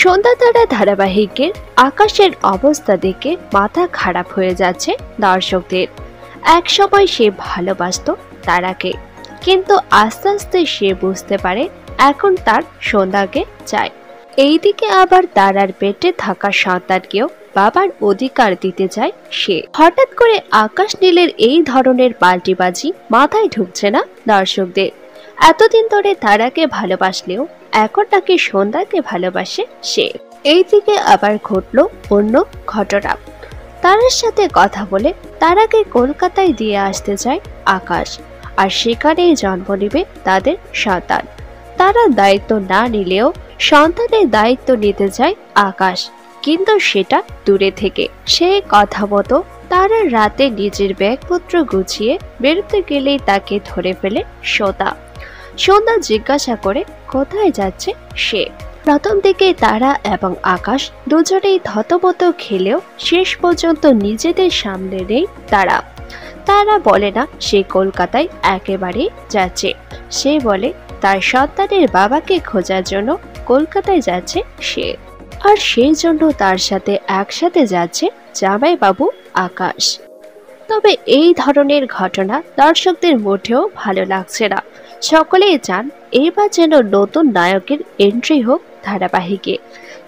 সন্ধ্যা তারা ধারাবাহিকের আকাশের অবস্থা দেখে মাথা খারাপ হয়ে যাচ্ছে দর্শকদের। একসময় সে ভালোবাসতো তারাকে, কিন্তু আস্তে আস্তে সে বুঝতে পারে এখন তার সন্ধ্যাকে চায়। এইদিকে আবার তারার পেটে থাকা সন্তানকেও বাবার অধিকার দিতে চায় সে। হঠাৎ করে আকাশ নীলের এই ধরনের পাল্টিবাজি মাথায় ঢুকছে না দর্শকদের। এতদিন ধরে তারাকে ভালোবাসলেও এখন নাকি সন্ধ্যাকে ভালোবাসে সে। এইদিকে আবার ঘটলো অন্য ঘটনা। তারার সাথে কথা বলে তারাকে কলকাতায় দিয়ে আসতে চায় আকাশ, আর সেখানেই জন্ম নেবে তাদের সন্তান। তারা দায়িত্ব না নিলেও সন্তানের দায়িত্ব নিতে চায় আকাশ, কিন্তু সেটা দূরে থেকে। সেই কথা মতো তারা রাতে নিজের ব্যাগপত্র গুছিয়ে বেরোতে গেলেই তাকে ধরে ফেলে সন্ধ্যা। সন্ধ্যা জিজ্ঞাসা করে কোথায় যাচ্ছে সে। প্রথম দিকে তারা এবং আকাশ দুজনেই থতমত খেলেও শেষ পর্যন্ত নিজেদের সামনে নেই তারা। তারা বলে না সে কলকাতায় একেবারে যাচ্ছে, সে বলে তার সন্তানের বাবাকে খোঁজার জন্য কলকাতায় যাচ্ছে সে, আর সেই জন্য তার সাথে একসাথে যাচ্ছে জামাইবাবু আকাশ। তবে এই ধরনের ঘটনা দর্শকদের মোটেও ভালো লাগছে না। সকলেই চান এবার যেন নতুন নায়কের এন্ট্রি হোক ধারাবাহিকে,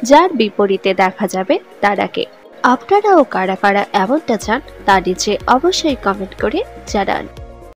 যার বিপরীতে দেখা যাবে তারাকে। আপনারাও কারা কারা এমনটা চান তা নিচে অবশ্যই কমেন্ট করে জানান।